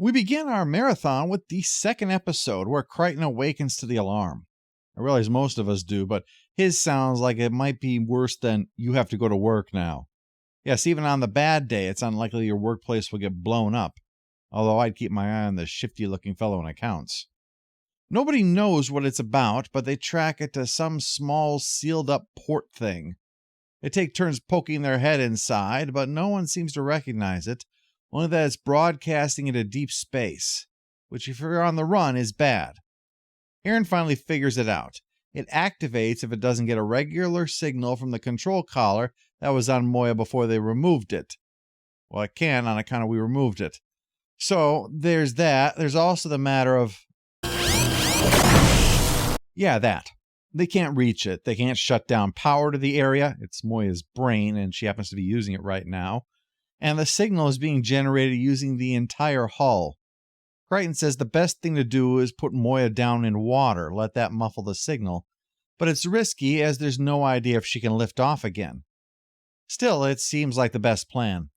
We begin our marathon with the second episode where Crichton awakens to the alarm. I realize most of us do, but his sounds like it might be worse than "you have to go to work now." Yes, even on the bad day, it's unlikely your workplace will get blown up, although I'd keep my eye on the shifty-looking fellow in accounts. Nobody knows what it's about, but they track it to some small sealed-up port thing. They take turns poking their head inside, but no one seems to recognize it, only that it's broadcasting into deep space, which if you're on the run is bad. Aaron finally figures it out. It activates if it doesn't get a regular signal from the control collar that was on Moya before they removed it. Well, it can on account of we removed it. So there's that. There's also the matter of... yeah, that. They can't reach it. They can't shut down power to the area. It's Moya's brain, and she happens to be using it right now. And the signal is being generated using the entire hull. Crichton says the best thing to do is put Moya down in water, let that muffle the signal. But it's risky as there's no idea if she can lift off again. Still, it seems like the best plan.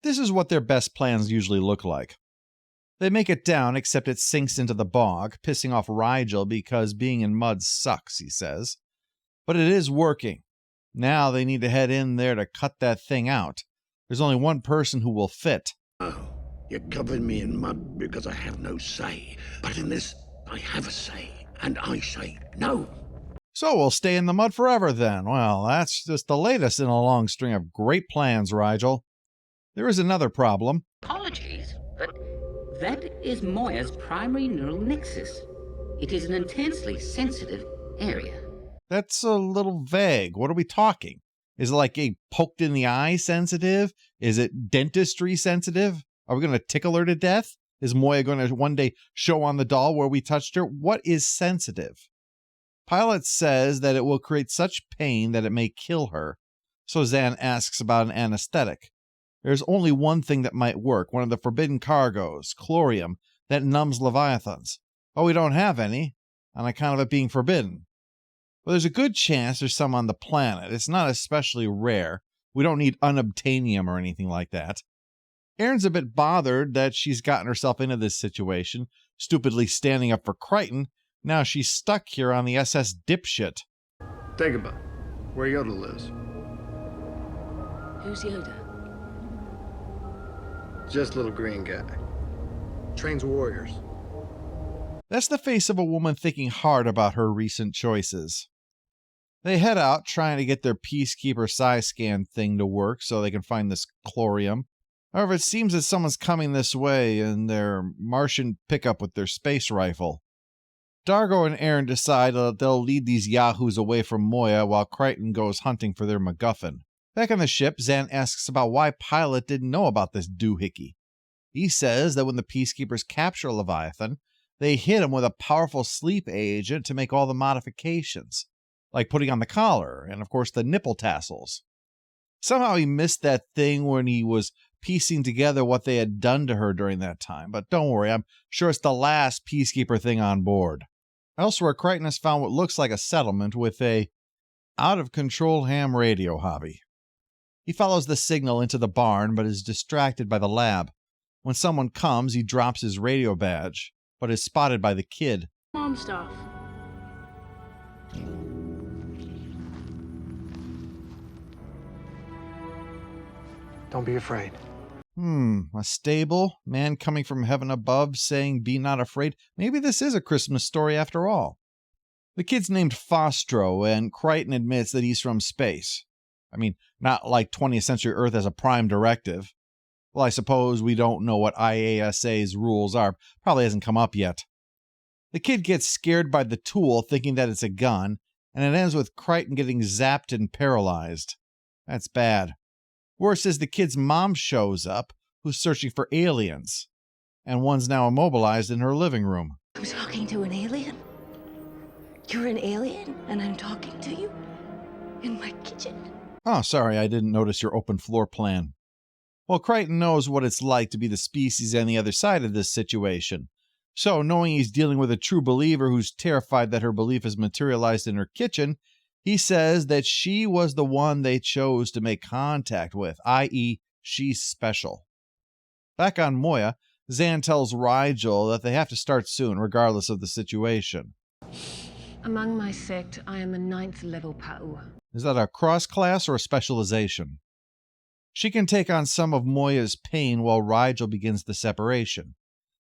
This is what their best plans usually look like. They make it down, except it sinks into the bog, pissing off Rigel because being in mud sucks, he says. But it is working. Now they need to head in there to cut that thing out. There's only one person who will fit. Oh, you covered me in mud because I have no say. But in this, I have a say, and I say no. So we'll stay in the mud forever then. Well, that's just the latest in a long string of great plans, Rigel. There is another problem. Apologies, but that is Moya's primary neural nexus. It is an intensely sensitive area. That's a little vague. What are we talking? Is it like a poked in the eye sensitive? Is it dentistry sensitive? Are we going to tickle her to death? Is Moya going to one day show on the doll where we touched her? What is sensitive? Pilot says that it will create such pain that it may kill her. So Zan asks about an anesthetic. There's only one thing that might work, one of the forbidden cargoes, chlorium, that numbs leviathans. But we don't have any, on account of it being forbidden. Well, there's a good chance there's some on the planet. It's not especially rare. We don't need unobtainium or anything like that. Erin's a bit bothered that she's gotten herself into this situation, stupidly standing up for Crichton. Now she's stuck here on the SS Dipshit. Dagobah, where Yoda lives. Who's Yoda? Just little green guy. Trains warriors. That's the face of a woman thinking hard about her recent choices. They head out trying to get their Peacekeeper PsyScan thing to work so they can find this chlorium. However, it seems that someone's coming this way in their Martian pickup with their space rifle. Dargo and Erin decide that they'll lead these yahoos away from Moya while Crichton goes hunting for their MacGuffin. Back on the ship, Zan asks about why Pilot didn't know about this doohickey. He says that when the Peacekeepers capture Leviathan, they hit him with a powerful sleep agent to make all the modifications, like putting on the collar and, of course, the nipple tassels. Somehow he missed that thing when he was piecing together what they had done to her during that time, but don't worry, I'm sure it's the last Peacekeeper thing on board. Elsewhere, Crichton has found what looks like a settlement with a out-of-control ham radio hobby. He follows the signal into the barn, but is distracted by the lab. When someone comes, he drops his radio badge, but is spotted by the kid. Mom stuff. Don't be afraid. A stable, man coming from heaven above saying, "Be not afraid." Maybe this is a Christmas story after all. The kid's named Fostro, and Crichton admits that he's from space. I mean, not like 20th century Earth as a prime directive. Well, I suppose we don't know what IASA's rules are. Probably hasn't come up yet. The kid gets scared by the tool, thinking that it's a gun, and it ends with Crichton getting zapped and paralyzed. That's bad. Worse is the kid's mom shows up, who's searching for aliens, and one's now immobilized in her living room. I'm talking to an alien? You're an alien, and I'm talking to you? In my kitchen? Oh, sorry, I didn't notice your open floor plan. Well, Crichton knows what it's like to be the species on the other side of this situation, So, knowing he's dealing with a true believer who's terrified that her belief is materialized in her kitchen, he says that she was the one they chose to make contact with, i.e., she's special. Back on Moya, Zan tells Rigel that they have to start soon, regardless of the situation. Among my sect, I am a 9th level Pa'u. Is that a cross class or a specialization? She can take on some of Moya's pain while Rigel begins the separation.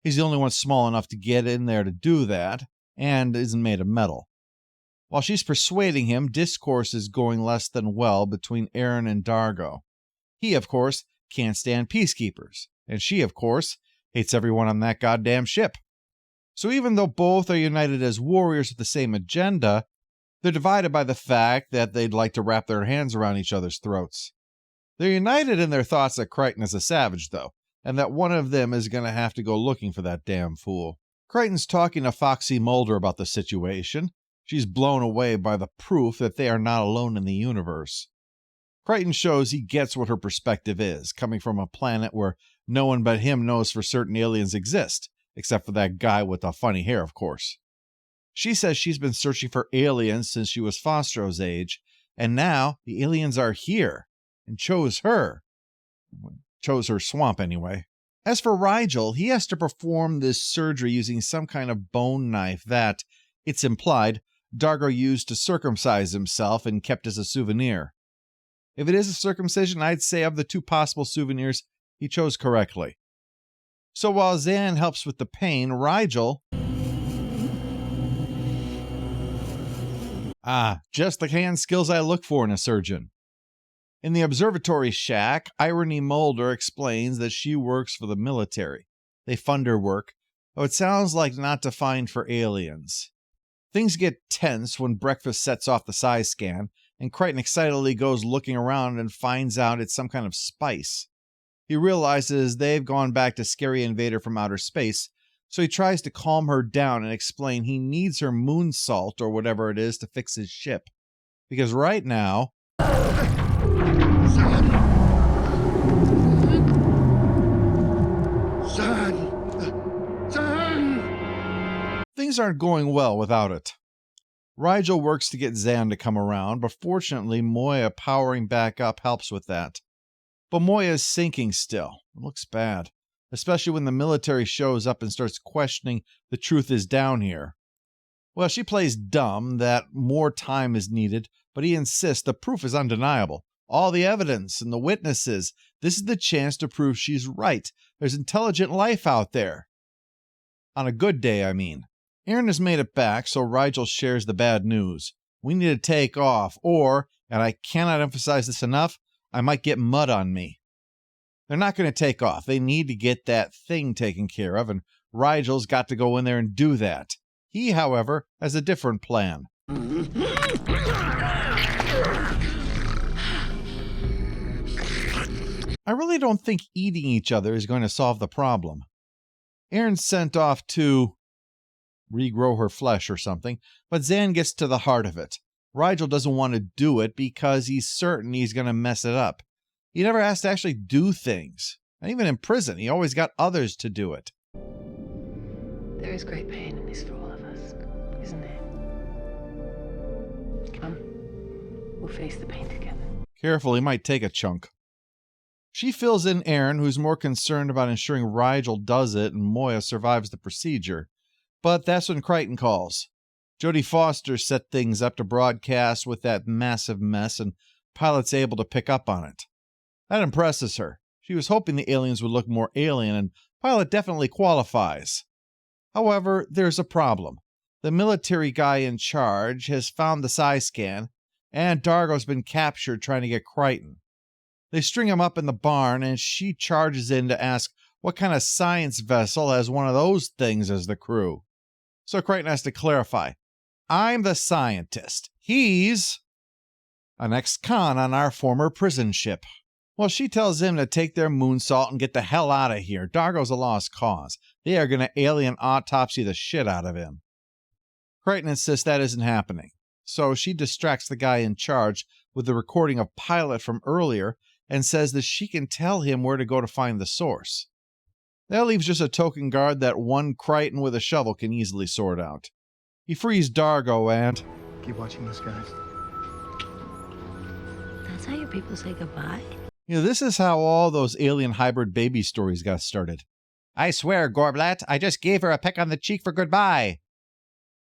He's the only one small enough to get in there to do that, and isn't made of metal. While she's persuading him, discourse is going less than well between Aaron and Dargo. He, of course, can't stand peacekeepers, and she, of course, hates everyone on that goddamn ship. So even though both are united as warriors with the same agenda, they're divided by the fact that they'd like to wrap their hands around each other's throats. They're united in their thoughts that Crichton is a savage, though, and that one of them is going to have to go looking for that damn fool. Crichton's talking to Foxy Mulder about the situation. She's blown away by the proof that they are not alone in the universe. Crichton shows he gets what her perspective is, coming from a planet where no one but him knows for certain aliens exist, except for that guy with the funny hair, of course. She says she's been searching for aliens since she was Fostro's age, and now the aliens are here, and chose her. Chose her swamp, anyway. As for Rigel, he has to perform this surgery using some kind of bone knife that, it's implied, Dargo used to circumcise himself and kept as a souvenir. If it is a circumcision, I'd say of the two possible souvenirs, he chose correctly. So while Zan helps with the pain, Rigel... just the hand skills I look for in a surgeon. In the observatory shack, Irony Mulder explains that she works for the military. They fund her work, though it sounds like not defined for aliens. Things get tense when Breakfast sets off the size scan, and Crichton excitedly goes looking around and finds out it's some kind of spice. He realizes they've gone back to Scary Invader from outer space, so he tries to calm her down and explain he needs her moon salt or whatever it is to fix his ship. Because right now... things aren't going well without it. Rigel works to get Zan to come around, but fortunately Moya powering back up helps with that. But Moya is sinking still. It looks bad, especially when the military shows up and starts questioning the truth is down here. Well, she plays dumb that more time is needed, but he insists the proof is undeniable. All the evidence and the witnesses. This is the chance to prove she's right. There's intelligent life out there. On a good day, I mean. Aaron has made it back, so Rigel shares the bad news. We need to take off, or, and I cannot emphasize this enough, I might get mud on me. They're not going to take off. They need to get that thing taken care of, and Rigel's got to go in there and do that. He, however, has a different plan. I really don't think eating each other is going to solve the problem. Aaron's sent off to regrow her flesh or something, but Zan gets to the heart of it. Rigel doesn't want to do it because he's certain he's going to mess it up. He never has to actually do things. And even in prison, he always got others to do it. There is great pain in this for all of us, isn't there? Come, we'll face the pain together. Careful, he might take a chunk. She fills in Aaron, who's more concerned about ensuring Rigel does it and Moya survives the procedure. But that's when Crichton calls. Jodie Foster set things up to broadcast with that massive mess, and Pilot's able to pick up on it. That impresses her. She was hoping the aliens would look more alien, and Pilot definitely qualifies. However, there's a problem. The military guy in charge has found the size scan, and Dargo's been captured trying to get Crichton. They string him up in the barn, and she charges in to ask what kind of science vessel has one of those things as the crew. So Crichton has to clarify. I'm the scientist. He's an ex-con on our former prison ship. Well, she tells him to take their moon salt and get the hell out of here. Dargo's a lost cause. They are going to alien autopsy the shit out of him. Crichton insists that isn't happening. So she distracts the guy in charge with the recording of Pilot from earlier and says that she can tell him where to go to find the source. That leaves just a token guard that one Crichton with a shovel can easily sort out. He frees Dargo and... Keep watching this, guys. That's how your people say goodbye? This is how all those alien hybrid baby stories got started. I swear, Gorblat, I just gave her a peck on the cheek for goodbye.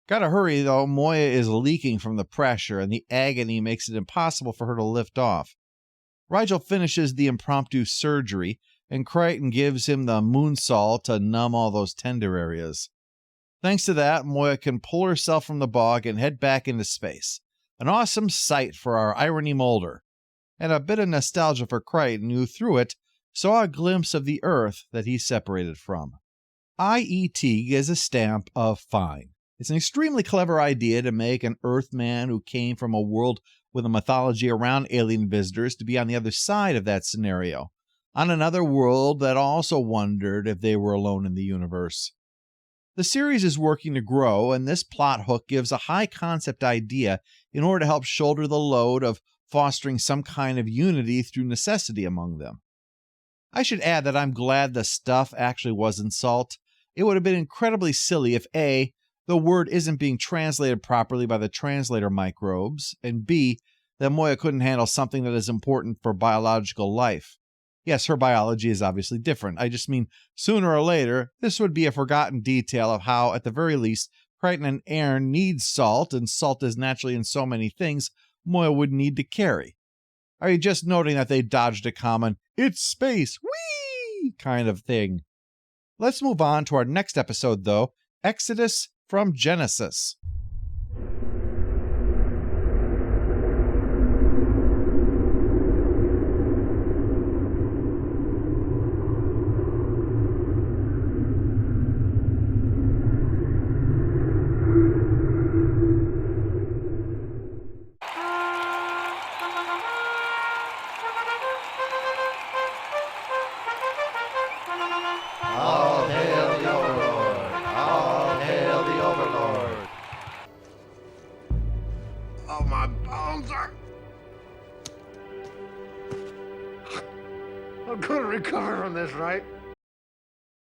Gotta hurry, though. Moya is leaking from the pressure, and the agony makes it impossible for her to lift off. Rigel finishes the impromptu surgery, and Crichton gives him the moonsalt to numb all those tender areas. Thanks to that, Moya can pull herself from the bog and head back into space. An awesome sight for our irony molder, and a bit of nostalgia for Crichton, who through it saw a glimpse of the Earth that he separated from. IET is a stamp of fine. It's an extremely clever idea to make an Earthman who came from a world with a mythology around alien visitors to be on the other side of that scenario, on another world that also wondered if they were alone in the universe. The series is working to grow, and this plot hook gives a high-concept idea in order to help shoulder the load of fostering some kind of unity through necessity among them. I should add that I'm glad the stuff actually wasn't salt. It would have been incredibly silly if A, the word isn't being translated properly by the translator microbes, and B, that Moya couldn't handle something that is important for biological life. Yes, her biology is obviously different. I just mean, sooner or later, this would be a forgotten detail of how, at the very least, Crichton and Aaron need salt, and salt is naturally in so many things Moya would need to carry. Are you just noting that they dodged a common, it's space, whee, kind of thing? Let's move on to our next episode, though, Exodus from Genesis. All hail the Overlord! All hail the Overlord! Oh, my bones are... I'm gonna recover from this, right?